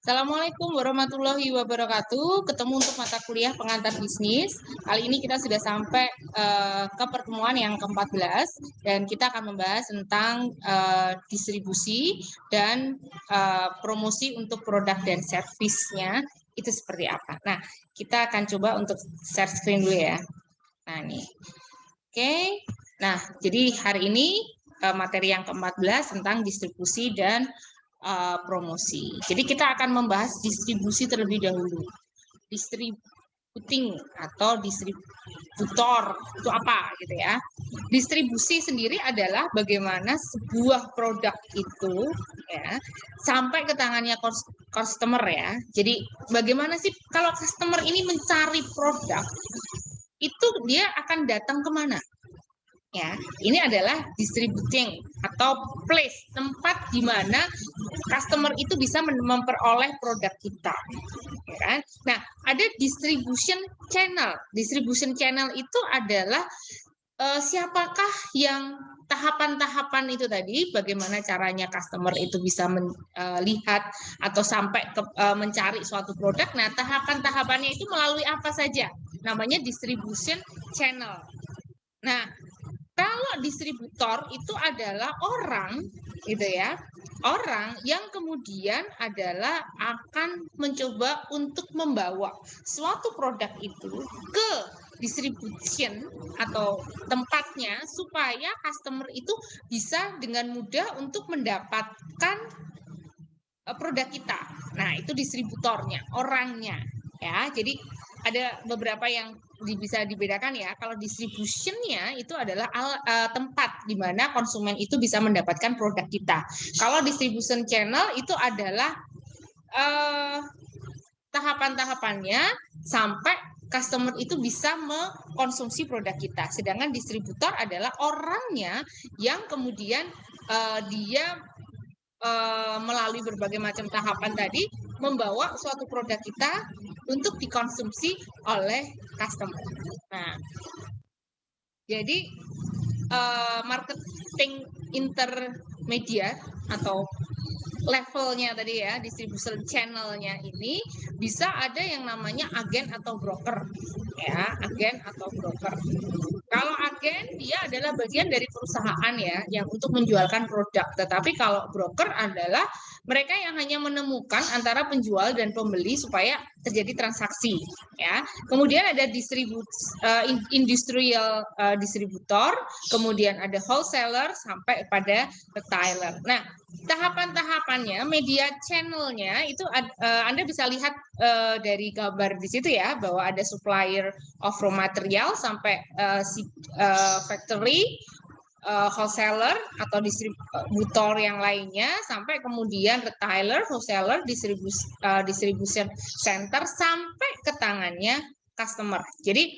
Assalamualaikum warahmatullahi wabarakatuh. Ketemu untuk mata kuliah pengantar bisnis. Kali ini kita sudah sampai ke pertemuan yang ke-14 dan kita akan membahas tentang distribusi dan promosi untuk produk dan servisnya itu seperti apa. Nah, kita akan coba untuk share screen dulu ya. Nah, nih. Oke. Nah, jadi hari ini materi yang ke-14 tentang distribusi dan promosi. Jadi kita akan membahas distribusi terlebih dahulu. Distributing atau distributor itu apa gitu ya. Distribusi sendiri adalah bagaimana sebuah produk itu ya sampai ke tangannya customer ya. Jadi bagaimana sih kalau customer ini mencari produk itu dia akan datang kemana? Ya, ini adalah distributing atau place, tempat di mana customer itu bisa memperoleh produk kita. Ya kan? Nah, ada distribution channel. Distribution channel itu adalah siapakah yang tahapan-tahapan itu tadi, bagaimana caranya customer itu bisa melihat atau sampai mencari suatu produk. Nah, tahapan-tahapannya itu melalui apa saja? Namanya distribution channel. Nah, kalau distributor itu adalah orang, gitu ya, orang yang kemudian adalah akan mencoba untuk membawa suatu produk itu ke distribution atau tempatnya supaya customer itu bisa dengan mudah untuk mendapatkan produk kita. Nah, itu distributornya, orangnya, ya. Jadi ada beberapa yang bisa dibedakan ya. Kalau distributionnya itu adalah tempat di mana konsumen itu bisa mendapatkan produk kita. Kalau distribution channel itu adalah tahapan-tahapannya sampai customer itu bisa mengkonsumsi produk kita. Sedangkan distributor adalah orangnya yang kemudian dia melalui berbagai macam tahapan tadi membawa suatu produk kita untuk dikonsumsi oleh customer. Nah, jadi marketing intermediate atau levelnya tadi ya, distribution channelnya ini bisa ada yang namanya agen atau broker, ya, agen atau broker. Kalau agen dia adalah bagian dari perusahaan ya yang untuk menjualkan produk. Tetapi kalau broker adalah mereka yang hanya menemukan antara penjual dan pembeli supaya terjadi transaksi ya. Kemudian ada industrial distributor, kemudian ada wholesaler sampai pada retailer. Nah, tahapan-tahapannya, media channelnya itu Anda bisa lihat dari gambar di situ ya bahwa ada supplier of raw material sampai factory, wholesaler atau distributor yang lainnya sampai kemudian retailer, wholesaler, distribution center sampai ke tangannya customer. Jadi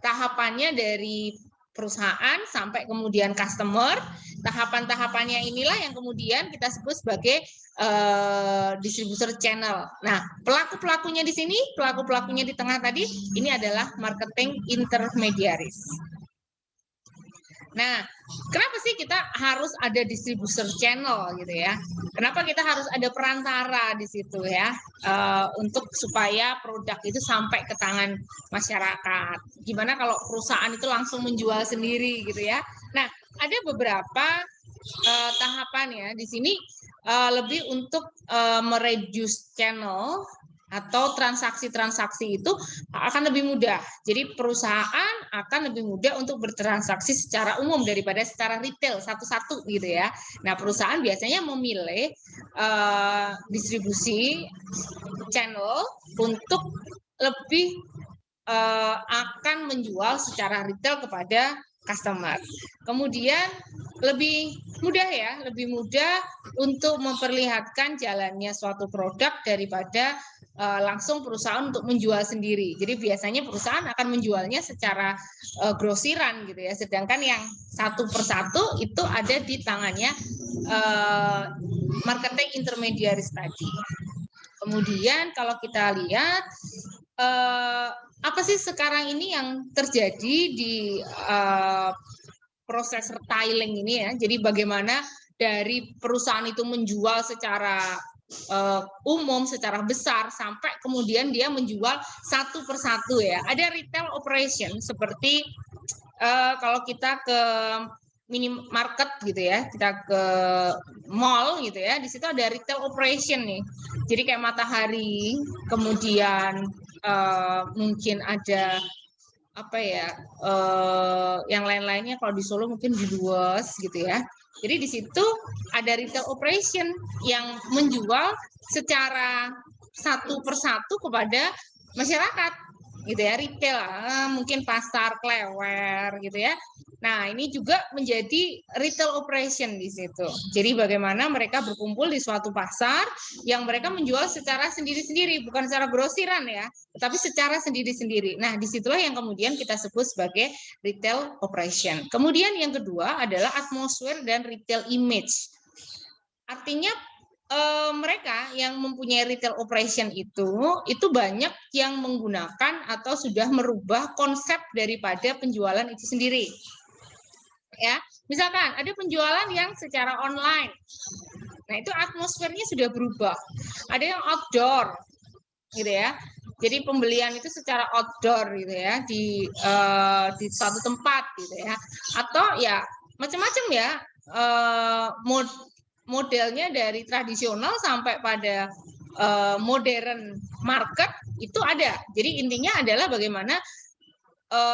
tahapannya dari perusahaan sampai kemudian customer, tahapan-tahapannya inilah yang kemudian kita sebut sebagai distributor channel. Nah, pelaku-pelakunya di sini, pelaku-pelakunya di tengah tadi, ini adalah marketing intermediaries. Nah, kenapa sih kita harus ada distributor channel gitu ya? Kenapa kita harus ada perantara di situ ya? Untuk supaya produk itu sampai ke tangan masyarakat. Gimana kalau perusahaan itu langsung menjual sendiri gitu ya? Nah, ada beberapa tahapan ya di sini lebih untuk mereduce channel atau transaksi-transaksi itu akan lebih mudah. Jadi perusahaan akan lebih mudah untuk bertransaksi secara umum daripada secara retail satu-satu gitu ya. Nah, perusahaan biasanya memilih distribusi channel untuk lebih akan menjual secara retail kepada customer. Kemudian lebih mudah ya, lebih mudah untuk memperlihatkan jalannya suatu produk daripada langsung perusahaan untuk menjual sendiri. Jadi biasanya perusahaan akan menjualnya secara grosiran gitu ya, sedangkan yang satu persatu itu ada di tangannya marketing intermediaries tadi. Kemudian kalau kita lihat apa sih sekarang ini yang terjadi di proses retailing ini ya. Jadi bagaimana dari perusahaan itu menjual secara umum secara besar sampai kemudian dia menjual satu persatu ya. Ada retail operation seperti kalau kita ke minimarket gitu ya, kita ke mall gitu ya, di situ ada retail operation nih. Jadi kayak Matahari, kemudian mungkin ada apa ya, yang lain-lainnya kalau di Solo mungkin di Dues gitu ya. Jadi di situ ada retail operation yang menjual secara satu persatu kepada masyarakat gitu ya, retail, mungkin pasar Klewer gitu ya. Nah, ini juga menjadi retail operation di situ. Jadi bagaimana mereka berkumpul di suatu pasar yang mereka menjual secara sendiri-sendiri, bukan secara grosiran ya, tetapi secara sendiri-sendiri. Nah, disitulah yang kemudian kita sebut sebagai retail operation. Kemudian yang kedua adalah atmosfer dan retail image. Artinya mereka yang mempunyai retail operation itu banyak yang menggunakan atau sudah merubah konsep daripada penjualan itu sendiri. Ya, misalkan ada penjualan yang secara online. Nah, itu atmosfernya sudah berubah. Ada yang outdoor gitu ya. Jadi pembelian itu secara outdoor gitu ya, di suatu tempat gitu ya. Atau ya macam-macam ya, modelnya dari tradisional sampai pada modern market itu ada. Jadi intinya adalah bagaimana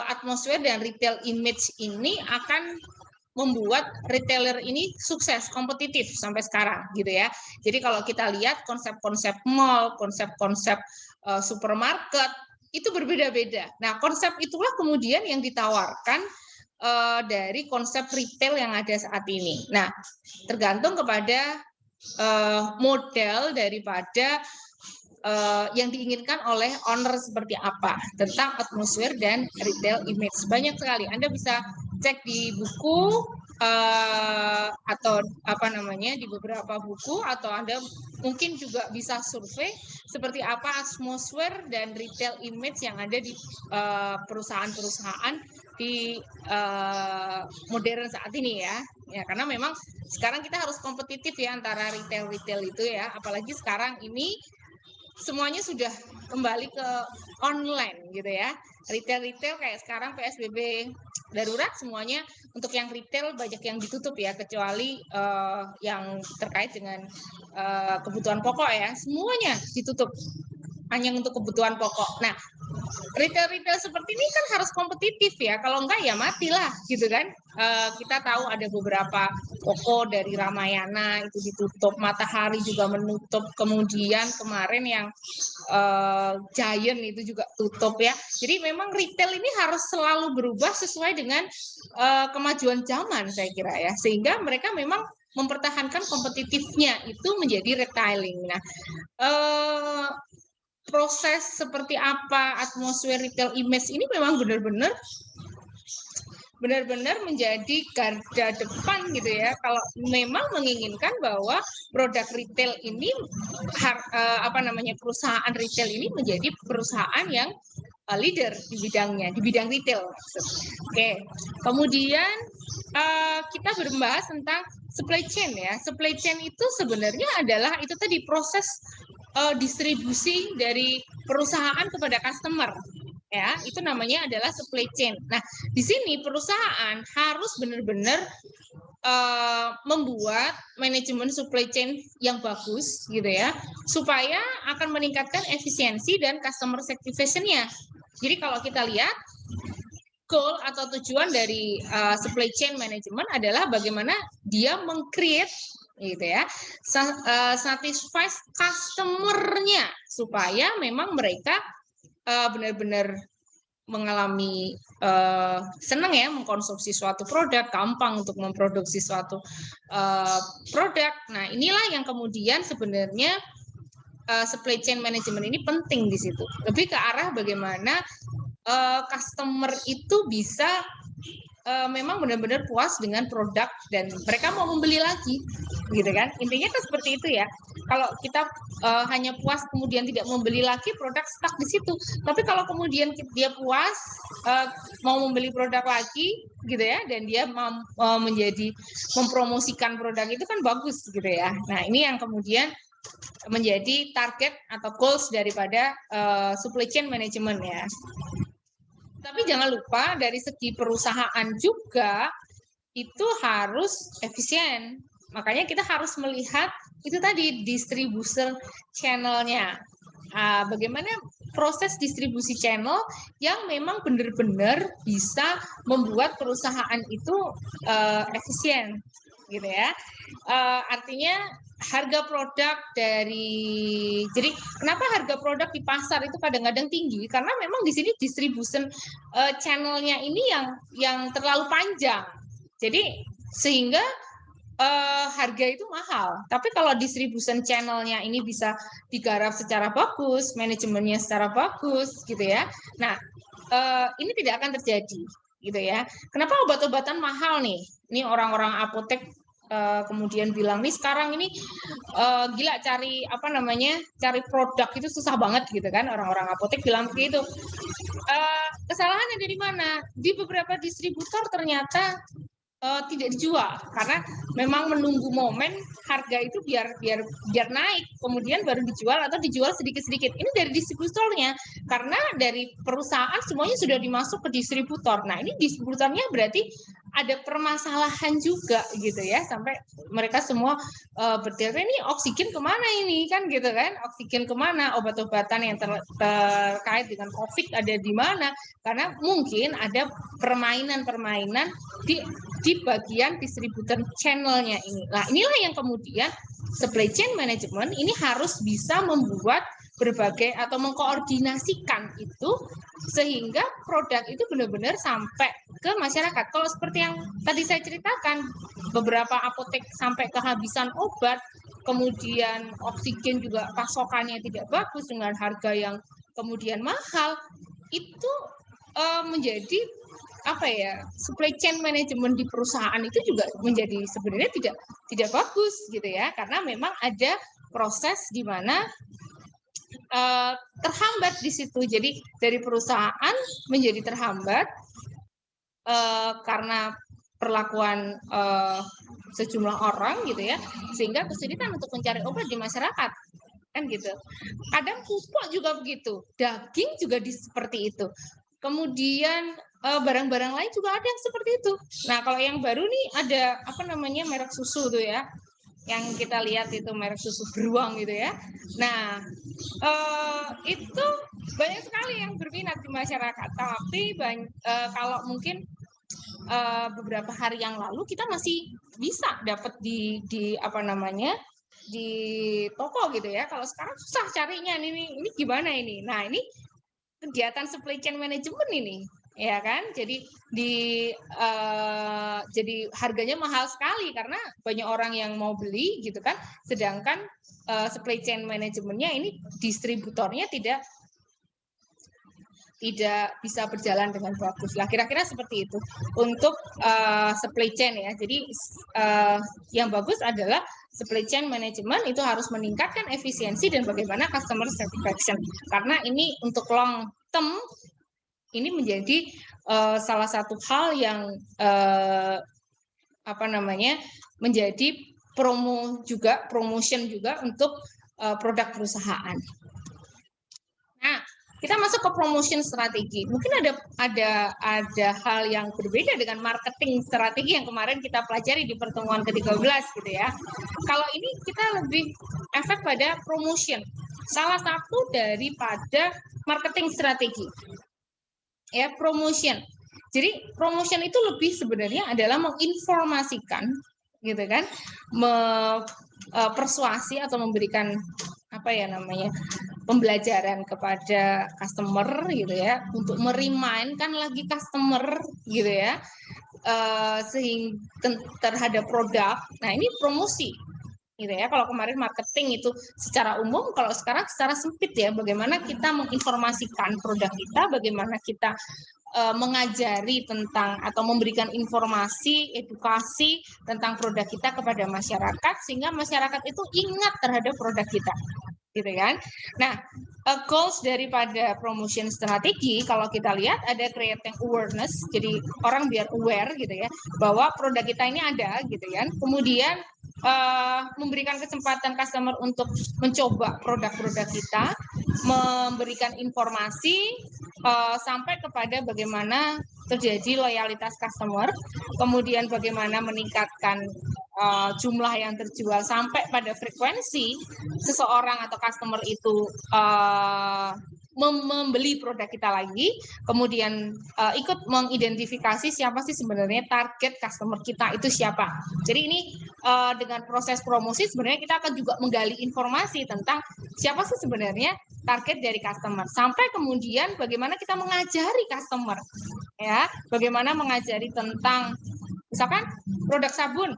atmosfer dan retail image ini akan membuat retailer ini sukses, kompetitif sampai sekarang gitu ya. Jadi kalau kita lihat konsep-konsep mall, konsep-konsep supermarket itu berbeda-beda. Nah, konsep itulah kemudian yang ditawarkan dari konsep retail yang ada saat ini. Nah, tergantung kepada model daripada yang diinginkan oleh owner seperti apa tentang atmosfer dan retail image. Banyak sekali. Anda bisa cek di buku atau apa namanya di beberapa buku, atau Anda mungkin juga bisa survei seperti apa atmosfer dan retail image yang ada di perusahaan-perusahaan di modern saat ini ya. Ya, karena memang sekarang kita harus kompetitif ya antara retail-retail itu ya, apalagi sekarang ini semuanya sudah kembali ke online gitu ya. Retail-retail kayak sekarang PSBB darurat, semuanya untuk yang retail banyak yang ditutup ya, kecuali yang terkait dengan kebutuhan pokok ya, semuanya ditutup hanya untuk kebutuhan pokok. Nah, retail-retail seperti ini kan harus kompetitif ya, kalau enggak ya matilah gitu kan. Kita tahu ada beberapa toko dari Ramayana itu ditutup, Matahari juga menutup, kemudian kemarin yang Giant itu juga tutup ya. Jadi memang retail ini harus selalu berubah sesuai dengan kemajuan zaman saya kira ya, sehingga mereka memang mempertahankan kompetitifnya itu menjadi retailing. Nah, proses seperti apa atmosfer retail image ini memang benar-benar menjadi garda depan gitu ya, kalau memang menginginkan bahwa produk retail ini perusahaan retail ini menjadi perusahaan yang leader di bidangnya, di bidang retail. Oke, kemudian kita membahas tentang supply chain ya. Supply chain itu sebenarnya adalah itu tadi proses distribusi dari perusahaan kepada customer ya, itu namanya adalah supply chain. Nah, di sini perusahaan harus benar-benar membuat manajemen supply chain yang bagus gitu ya, supaya akan meningkatkan efisiensi dan customer satisfaction-nya. Jadi kalau kita lihat goal atau tujuan dari supply chain management adalah bagaimana dia meng-create gitu ya, satisfy customer-nya supaya memang mereka benar-benar mengalami senang ya mengkonsumsi suatu produk, gampang untuk memproduksi suatu produk. Nah, inilah yang kemudian sebenarnya supply chain management ini penting di situ. Lebih ke arah bagaimana customer itu bisa memang benar-benar puas dengan produk dan mereka mau membeli lagi gitu kan, intinya kan seperti itu ya. Kalau kita hanya puas kemudian tidak membeli lagi, produk stuck di situ. Tapi kalau kemudian dia puas mau membeli produk lagi gitu ya, dan dia menjadi mempromosikan produk itu kan bagus gitu ya. Nah, ini yang kemudian menjadi target atau goals daripada supply chain management ya. Tapi jangan lupa dari segi perusahaan juga itu harus efisien. Makanya kita harus melihat itu tadi distribution channel-nya. Bagaimana proses distribusi channel yang memang benar-benar bisa membuat perusahaan itu efisien, gitu ya. Artinya harga produk jadi kenapa harga produk di pasar itu kadang-kadang tinggi? Karena memang di sini distribution channel-nya ini yang terlalu panjang. Jadi sehingga harga itu mahal. Tapi kalau distribution channel-nya ini bisa digarap secara bagus, manajemennya secara bagus, gitu ya. Nah, ini tidak akan terjadi, gitu ya. Kenapa obat-obatan mahal nih? Ini orang-orang apotek kemudian bilang nih sekarang ini gila cari cari produk itu susah banget, gitu kan? Orang-orang apotek bilang begitu. Kesalahannya dari mana? Di beberapa distributor ternyata tidak dijual karena memang menunggu momen harga itu biar naik kemudian baru dijual atau dijual sedikit-sedikit. Ini dari distributornya karena dari perusahaan semuanya sudah dimasuk ke distributor. Nah, ini distributornya berarti ada permasalahan juga gitu ya sampai mereka semua bertanya ini oksigen kemana ini kan gitu kan, oksigen kemana, obat-obatan yang terkait dengan COVID ada di mana, karena mungkin ada permainan-permainan di bagian distributor channelnya ini. Nah, inilah yang kemudian supply chain management ini harus bisa membuat berbagai atau mengkoordinasikan itu sehingga produk itu benar-benar sampai ke masyarakat. Kalau seperti yang tadi saya ceritakan, beberapa apotek sampai kehabisan obat, kemudian oksigen juga pasokannya tidak bagus dengan harga yang kemudian mahal, itu menjadi supply chain management di perusahaan itu juga menjadi sebenarnya tidak bagus gitu ya, karena memang ada proses di mana terhambat di situ. Jadi dari perusahaan menjadi terhambat karena perlakuan sejumlah orang gitu ya, sehingga kesulitan untuk mencari obat di masyarakat kan gitu. Kadang pupuk juga begitu, daging juga seperti itu. Kemudian barang-barang lain juga ada yang seperti itu. Nah, kalau yang baru nih ada merek susu tuh ya, yang kita lihat itu merek susu beruang gitu ya. Nah, itu banyak sekali yang berminat di masyarakat. Tapi kalau mungkin beberapa hari yang lalu kita masih bisa dapat di toko gitu ya. Kalau sekarang susah carinya. Ini gimana ini? Nah, ini kegiatan supply chain management ini, ya kan? Jadi jadi harganya mahal sekali karena banyak orang yang mau beli gitu kan. Sedangkan supply chain manajemennya ini distributornya tidak bisa berjalan dengan bagus lah, kira-kira seperti itu untuk supply chain ya. Jadi yang bagus adalah supply chain management itu harus meningkatkan efisiensi dan bagaimana customer satisfaction, karena ini untuk long term ini menjadi salah satu hal yang menjadi promotion juga untuk produk perusahaan. Nah, kita masuk ke promotion strategi. Mungkin ada hal yang berbeda dengan marketing strategi yang kemarin kita pelajari di pertemuan ke-13 gitu ya. Kalau ini kita lebih efek pada promotion. Salah satu daripada marketing strategi. Ya, promotion. Jadi promotion itu lebih sebenarnya adalah menginformasikan gitu kan, persuasi atau memberikan pembelajaran kepada customer gitu ya, untuk merimainkan lagi customer gitu ya, sehingga terhadap produk. Nah, ini promosi gitu ya. Kalau kemarin marketing itu secara umum, kalau sekarang secara sempit ya, bagaimana kita menginformasikan produk kita, bagaimana kita mengajari tentang atau memberikan informasi, edukasi tentang produk kita kepada masyarakat sehingga masyarakat itu ingat terhadap produk kita, gitu kan? Nah, goals daripada promotion strategi kalau kita lihat ada creating awareness, jadi orang biar aware gitu ya bahwa produk kita ini ada, gitu kan? Kemudian memberikan kesempatan customer untuk mencoba produk-produk kita, memberikan informasi sampai kepada bagaimana terjadi loyalitas customer, kemudian bagaimana meningkatkan jumlah yang terjual sampai pada frekuensi seseorang atau customer itu membeli produk kita lagi, kemudian ikut mengidentifikasi siapa sih sebenarnya target customer kita itu siapa. Jadi ini dengan proses promosi sebenarnya kita akan juga menggali informasi tentang siapa sih sebenarnya target dari customer, sampai kemudian bagaimana kita mengajari customer, ya, bagaimana mengajari tentang misalkan produk sabun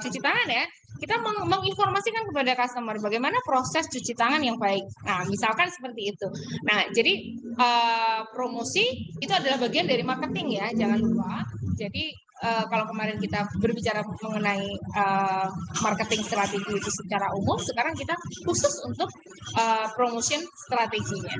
cuci tangan, ya, kita menginformasikan kepada customer bagaimana proses cuci tangan yang baik. Nah, misalkan seperti itu. Nah, jadi promosi itu adalah bagian dari marketing, ya, jangan lupa. Jadi kalau kemarin kita berbicara mengenai marketing strategi itu secara umum, sekarang kita khusus untuk promotion strateginya.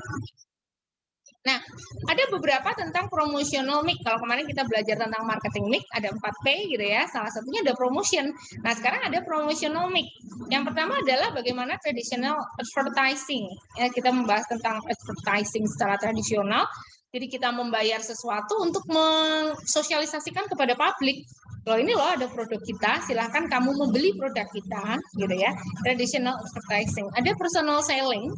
Nah, ada beberapa tentang promotional mix. Kalau kemarin kita belajar tentang marketing mix, ada 4P gitu ya. Salah satunya ada promotion. Nah, sekarang ada promotional mix. Yang pertama adalah bagaimana traditional advertising. Ya, kita membahas tentang advertising secara tradisional. Jadi kita membayar sesuatu untuk mensosialisasikan kepada publik. Kalau ini loh ada produk kita, silahkan kamu membeli produk kita, gitu ya. Traditional advertising. Ada personal selling.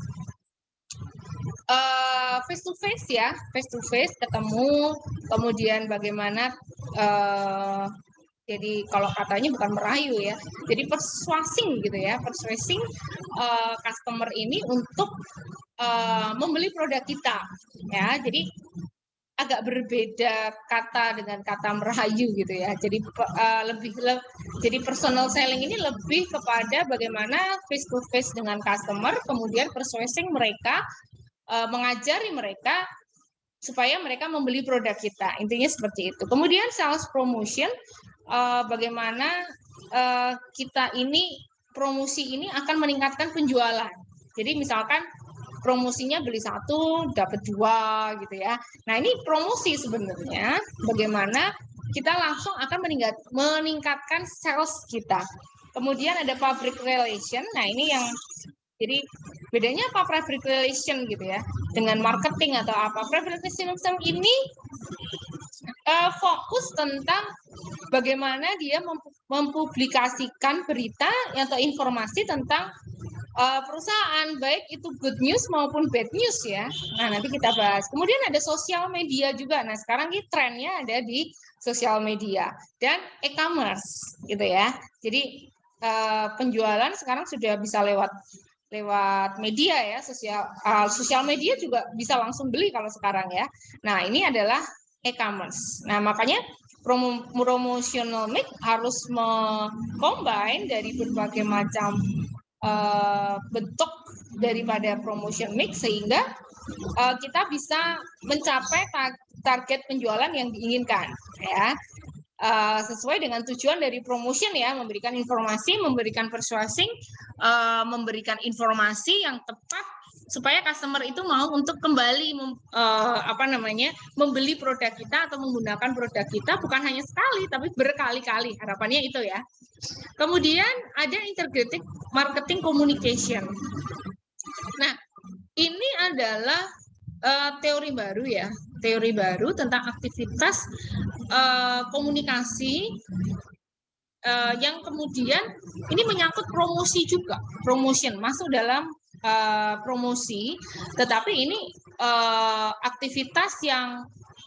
Face to face, ya, face to face ketemu, kemudian bagaimana jadi kalau katanya bukan merayu, ya, jadi persuasing gitu ya, persuasing customer ini untuk membeli produk kita, ya. Jadi agak berbeda kata dengan kata merayu gitu ya. Jadi jadi personal selling ini lebih kepada bagaimana face to face dengan customer, kemudian persuasing mereka, mengajari mereka supaya mereka membeli produk kita. Intinya seperti itu. Kemudian sales promotion, bagaimana kita ini promosi ini akan meningkatkan penjualan. Jadi misalkan promosinya beli 1 dapat 2 gitu ya. Nah, ini promosi sebenarnya bagaimana kita langsung akan meningkatkan sales kita. Kemudian ada public relation. Nah, ini yang jadi bedanya apa public relation gitu ya dengan marketing atau apa. Public relation ini fokus tentang bagaimana dia mempublikasikan berita atau informasi tentang perusahaan, baik itu good news maupun bad news, ya. Nah, nanti kita bahas. Kemudian ada sosial media juga. Nah, sekarang ini trennya ada di sosial media dan e-commerce gitu ya. Jadi penjualan sekarang sudah bisa lewat media, ya, sosial media juga bisa langsung beli kalau sekarang, ya. Nah, ini adalah e-commerce. Nah, makanya promotional mix harus combine dari berbagai macam bentuk daripada promotion mix sehingga kita bisa mencapai target penjualan yang diinginkan, ya. Sesuai dengan tujuan dari promotion, ya, memberikan informasi, memberikan persuasing, memberikan informasi yang tepat supaya customer itu mau untuk kembali membeli produk kita atau menggunakan produk kita bukan hanya sekali tapi berkali-kali, harapannya itu, ya. Kemudian ada integrated marketing communication. Nah, ini adalah teori baru, ya, teori baru tentang aktivitas komunikasi yang kemudian ini menyangkut promosi juga, promotion masuk dalam promosi, tetapi ini aktivitas yang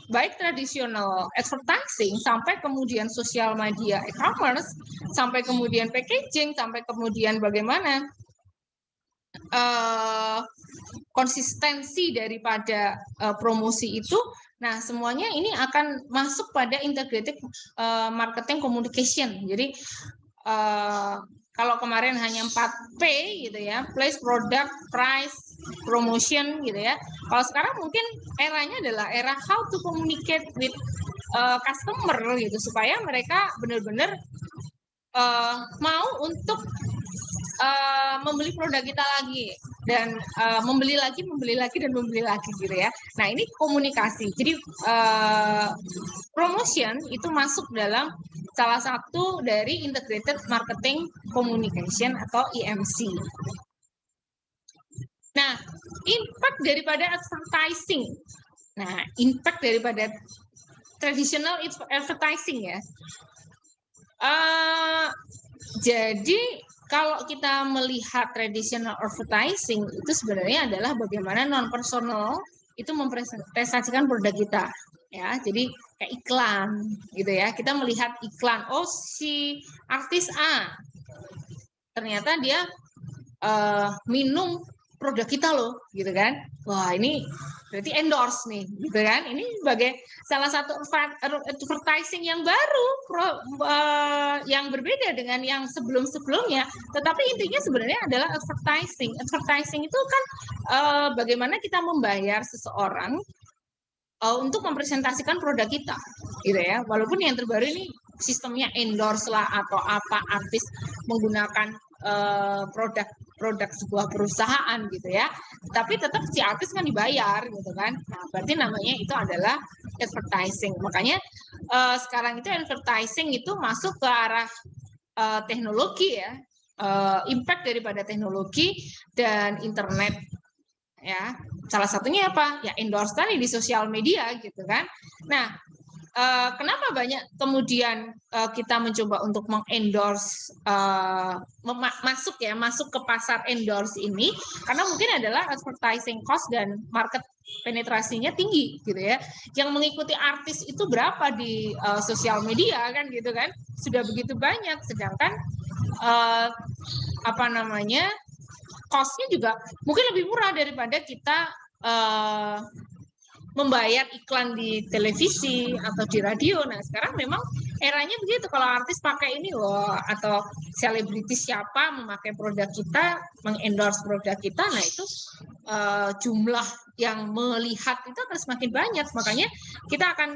baik tradisional advertising sampai kemudian sosial media e-commerce, sampai kemudian packaging, sampai kemudian bagaimana konsistensi daripada promosi itu. Nah, semuanya ini akan masuk pada integrated marketing communication. Jadi kalau kemarin hanya 4P gitu ya, place, product, price, promotion gitu ya. Kalau sekarang mungkin eranya adalah era how to communicate with customer gitu, supaya mereka benar-benar mau untuk membeli produk kita lagi dan membeli lagi dan membeli lagi gitu ya. Nah, ini komunikasi. Jadi promotion itu masuk dalam salah satu dari Integrated Marketing Communication atau IMC. Nah, impact daripada advertising. Nah, impact daripada traditional advertising ya. Jadi kalau kita melihat traditional advertising itu sebenarnya adalah bagaimana non personal itu mempresentasikan produk kita, ya. Jadi kayak iklan, gitu ya. Kita melihat iklan, oh si artis A, ternyata dia minum produk kita loh, gitu kan. Wah, ini berarti endorse nih, gitu kan. Ini sebagai salah satu advertising yang baru, yang berbeda dengan yang sebelum-sebelumnya. Tetapi intinya sebenarnya adalah advertising. Advertising itu kan bagaimana kita membayar seseorang untuk mempresentasikan produk kita, gitu ya. Walaupun yang terbaru ini sistemnya endorse lah atau apa, artis menggunakan produk sebuah perusahaan gitu ya, tapi tetap si artis kan dibayar gitu kan. Nah, berarti namanya itu adalah advertising. Makanya sekarang itu advertising itu masuk ke arah teknologi ya, impact daripada teknologi dan internet ya. Salah satunya apa? Ya endorse tadi di sosial media gitu kan. Nah, kenapa banyak kemudian kita mencoba untuk mengendorse masuk ke pasar endorse ini karena mungkin adalah advertising cost dan market penetrasinya tinggi gitu ya. Yang mengikuti artis itu berapa di sosial media kan gitu kan? Sudah begitu banyak, sedangkan cost-nya juga mungkin lebih murah daripada kita membayar iklan di televisi atau di radio. Nah, sekarang memang eranya begitu. Kalau artis pakai ini, atau selebritis siapa memakai produk kita, mengendorse produk kita, nah itu jumlah yang melihat itu akan semakin banyak. Makanya kita akan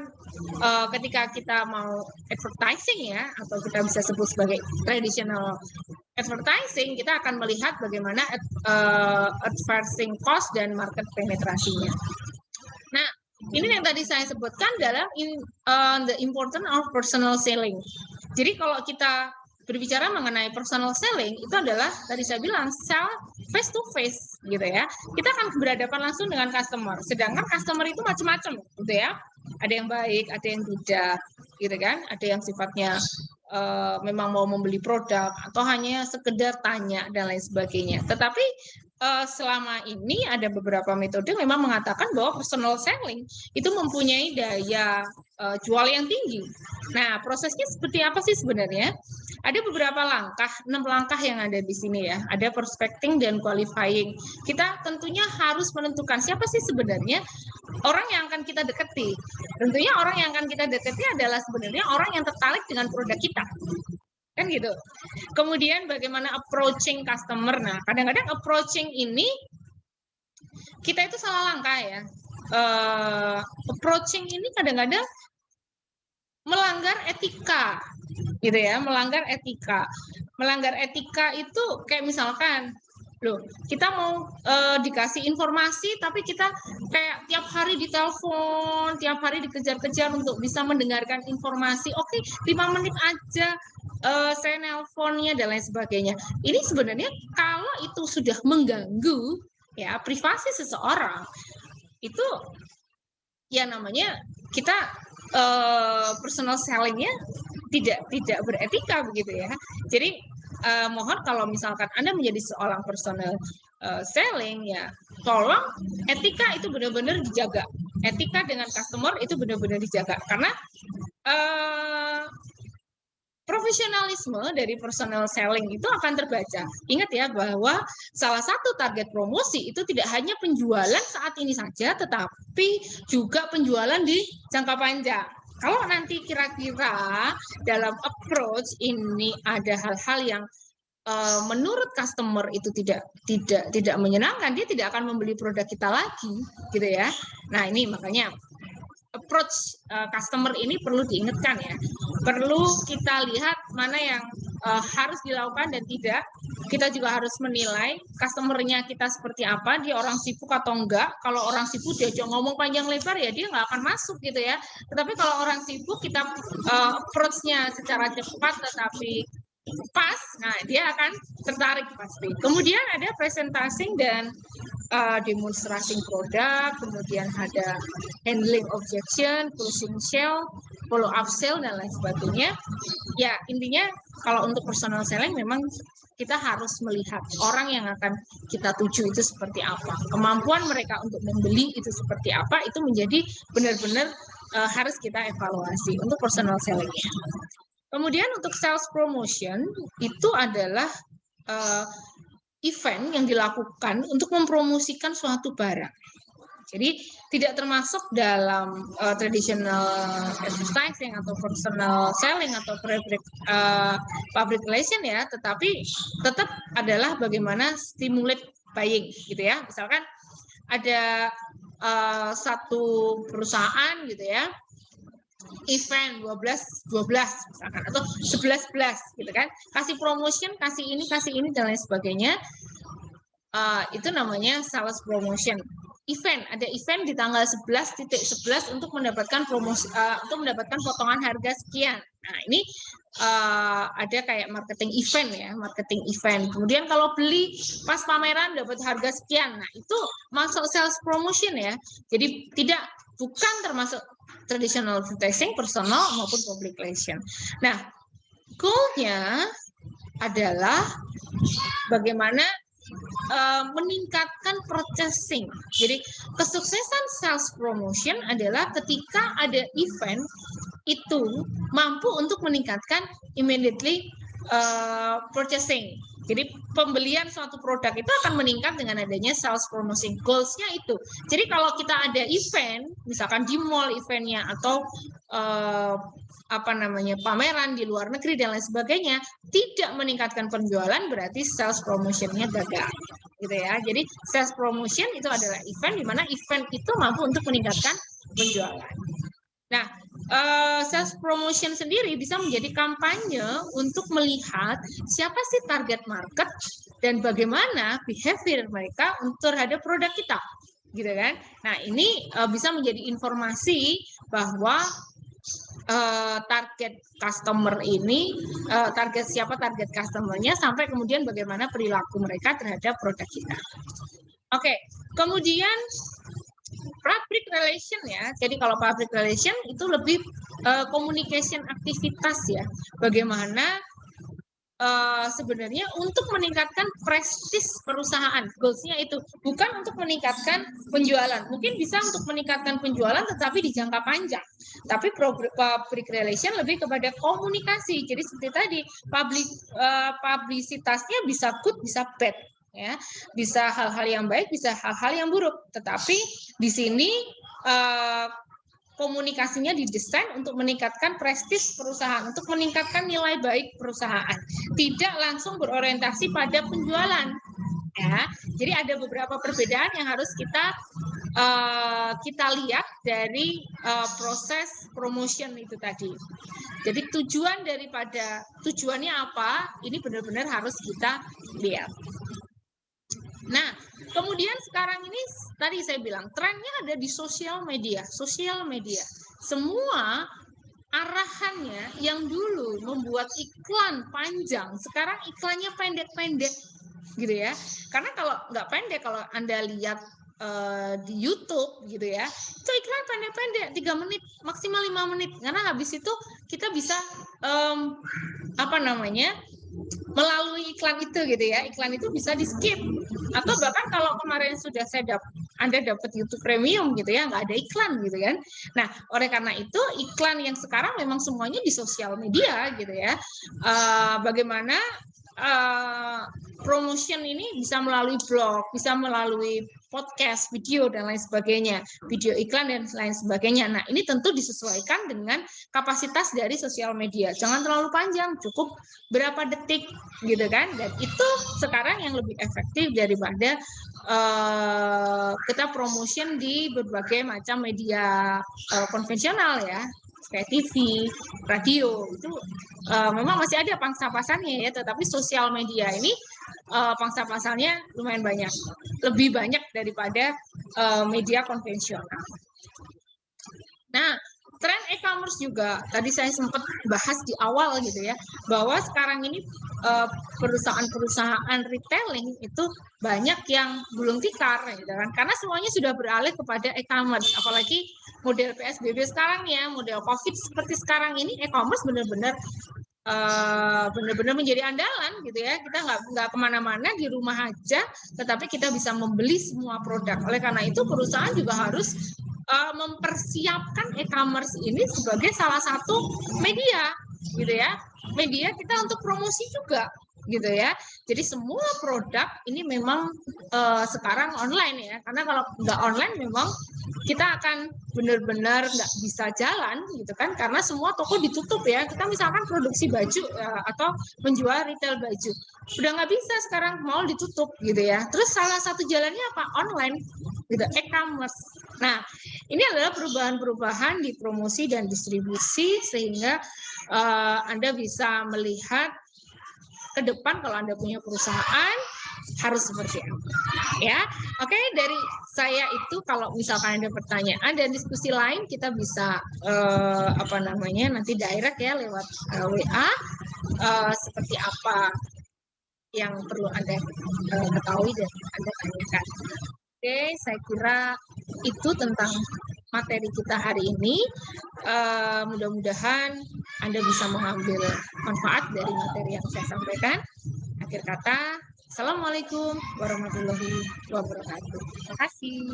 ketika kita mau advertising ya, atau kita bisa sebut sebagai traditional advertising, kita akan melihat bagaimana advertising cost dan market penetrasinya. Nah, ini yang tadi saya sebutkan dalam the importance of personal selling. Jadi kalau kita berbicara mengenai personal selling, itu adalah tadi saya bilang sell face to face gitu ya. Kita akan berhadapan langsung dengan customer. Sedangkan customer itu macam-macam gitu ya. Ada yang baik, ada yang tidak, gitu kan. Ada yang sifatnya memang mau membeli produk atau hanya sekedar tanya dan lain sebagainya. Tetapi selama ini ada beberapa metode memang mengatakan bahwa personal selling itu mempunyai daya jual yang tinggi. Nah, prosesnya seperti apa sih sebenarnya? Ada beberapa langkah, 6 langkah yang ada di sini ya. Ada prospecting dan qualifying. Kita tentunya harus menentukan siapa sih sebenarnya orang yang akan kita dekati. Tentunya orang yang akan kita dekati adalah sebenarnya orang yang tertarik dengan produk kita. Kan gitu. Kemudian bagaimana approaching customer. Nah, kadang-kadang approaching ini kita itu salah langkah ya. Approaching ini kadang-kadang melanggar etika, gitu ya, melanggar etika. Melanggar etika itu kayak misalkan, loh, kita mau dikasih informasi, tapi kita kayak tiap hari ditelepon, tiap hari dikejar-kejar untuk bisa mendengarkan informasi. Oke, 5 menit aja saya nelponnya dan lain sebagainya. Ini sebenarnya kalau itu sudah mengganggu ya privasi seseorang, itu ya namanya kita personal selling-nya tidak beretika begitu ya. Jadi mohon kalau misalkan Anda menjadi seorang personal selling ya, tolong etika itu benar-benar dijaga. Etika dengan customer itu benar-benar dijaga karena profesionalisme dari personal selling itu akan terbaca. Ingat ya bahwa salah satu target promosi itu tidak hanya penjualan saat ini saja, tetapi juga penjualan di jangka panjang. Kalau nanti kira-kira dalam approach ini ada hal-hal yang menurut customer itu tidak menyenangkan, dia tidak akan membeli produk kita lagi, gitu ya. Nah, ini makanya approach customer ini perlu diingatkan ya. Perlu kita lihat mana yang harus dilakukan dan tidak. Kita juga harus menilai customer-nya kita seperti apa, dia orang sibuk atau enggak. Kalau orang sibuk diajak ngomong panjang lebar ya dia nggak akan masuk gitu ya. Tetapi kalau orang sibuk kita approach-nya secara cepat tetapi pas, nah dia akan tertarik pasti. Kemudian ada presentasing dan demonstrating produk, kemudian ada handling objection, closing sale, follow up sale dan lain sebagainya. Ya intinya kalau untuk personal selling memang kita harus melihat orang yang akan kita tuju itu seperti apa, kemampuan mereka untuk membeli itu seperti apa, itu menjadi benar-benar harus kita evaluasi untuk personal selling-nya. Kemudian untuk sales promotion itu adalah event yang dilakukan untuk mempromosikan suatu barang. Jadi tidak termasuk dalam traditional advertising atau personal selling atau public relation ya, tetapi tetap adalah bagaimana stimulate buying gitu ya. Misalkan ada satu perusahaan gitu ya, event 12 misalkan atau 11 gitu kan, kasih promotion, kasih ini dan lain sebagainya, itu namanya sales promotion. Event, ada event di tanggal 11.11 untuk mendapatkan promosi, untuk mendapatkan potongan harga sekian. Nah ini ada kayak marketing event ya, marketing event. Kemudian kalau beli pas pameran dapat harga sekian, nah itu masuk sales promotion ya. Jadi bukan termasuk traditional advertising, personal maupun public relation. Nah, goal-nya adalah bagaimana meningkatkan purchasing. Jadi kesuksesan sales promotion adalah ketika ada event itu mampu untuk meningkatkan immediately purchasing. Jadi pembelian suatu produk itu akan meningkat dengan adanya sales promotion. Goals-nya itu. Jadi kalau kita ada event, misalkan di mall eventnya atau pameran di luar negeri dan lain sebagainya, tidak meningkatkan penjualan berarti sales promotion-nya gagal. Gitu ya. Jadi sales promotion itu adalah event di mana event itu mampu untuk meningkatkan penjualan. Nah, sales promotion sendiri bisa menjadi kampanye untuk melihat siapa sih target market dan bagaimana behavior mereka terhadap produk kita, gitu kan? Nah, ini bisa menjadi informasi bahwa target customer ini, target customernya, sampai kemudian bagaimana perilaku mereka terhadap produk kita. Oke, kemudian public relation ya. Jadi kalau public relation itu lebih communication aktivitas ya. Bagaimana sebenarnya untuk meningkatkan prestis perusahaan. Goals-nya itu bukan untuk meningkatkan penjualan. Mungkin bisa untuk meningkatkan penjualan tetapi di jangka panjang. Tapi public relation lebih kepada komunikasi. Jadi seperti tadi, publisitasnya bisa good, bisa bad. Ya, bisa hal-hal yang baik, bisa hal-hal yang buruk. Tetapi di sini komunikasinya didesain untuk meningkatkan prestis perusahaan, untuk meningkatkan nilai baik perusahaan, tidak langsung berorientasi pada penjualan. Ya, jadi ada beberapa perbedaan yang harus kita lihat dari proses promotion itu tadi. Jadi tujuannya apa? Ini benar-benar harus kita lihat. Nah, kemudian sekarang ini tadi saya bilang trennya ada di sosial media. Semua arahannya yang dulu membuat iklan panjang, sekarang iklannya pendek-pendek, gitu ya. Karena kalau nggak pendek, kalau Anda lihat di YouTube gitu ya, itu iklan pendek-pendek 3 menit, maksimal 5 menit. Karena habis itu kita bisa melalui iklan itu gitu ya, iklan itu bisa di skip, atau bahkan kalau kemarin sudah Anda dapat YouTube Premium gitu ya, nggak ada iklan gitu kan. Nah, oleh karena itu iklan yang sekarang memang semuanya di sosial media gitu ya. Bagaimana promotion ini bisa melalui blog, bisa melalui podcast, video dan lain sebagainya, video iklan dan lain sebagainya. Nah, ini tentu disesuaikan dengan kapasitas dari sosial media. Jangan terlalu panjang, cukup berapa detik gitu kan. Dan itu sekarang yang lebih efektif daripada kita promotion di berbagai macam media konvensional ya. kayak TV, radio itu memang masih ada pangsa pasarnya ya, tetapi sosial media ini pangsa pasarnya lumayan banyak, lebih banyak daripada media konvensional. Nah, tren e-commerce juga tadi saya sempat bahas di awal gitu ya, bahwa sekarang ini perusahaan-perusahaan retailing itu banyak yang gulung tikar gitu kan, karena semuanya sudah beralih kepada e-commerce, apalagi model PSBB sekarang ya, model COVID seperti sekarang ini, e-commerce benar-benar menjadi andalan gitu ya. Kita nggak kemana-mana, di rumah aja, tetapi kita bisa membeli semua produk. Oleh karena itu perusahaan juga harus mempersiapkan e-commerce ini sebagai salah satu media gitu ya, media kita untuk promosi juga gitu ya. Jadi semua produk ini memang sekarang online ya, karena kalau nggak online memang kita akan benar-benar nggak bisa jalan gitu kan, karena semua toko ditutup ya. Kita misalkan produksi baju atau menjual retail baju, udah nggak bisa sekarang, mall ditutup gitu ya. Terus salah satu jalannya apa? Online gitu, e-commerce. Nah, ini adalah perubahan-perubahan di promosi dan distribusi sehingga Anda bisa melihat ke depan kalau Anda punya perusahaan harus seperti apa ya. Oke, dari saya itu kalau misalkan ada pertanyaan dan diskusi lain, kita bisa nanti direct ya lewat WA, seperti apa yang perlu Anda ketahui dan Anda tanyakan. Oke, saya kira itu tentang materi kita hari ini. Mudah-mudahan Anda bisa mengambil manfaat dari materi yang saya sampaikan. Akhir kata, Assalamualaikum warahmatullahi wabarakatuh. Terima kasih.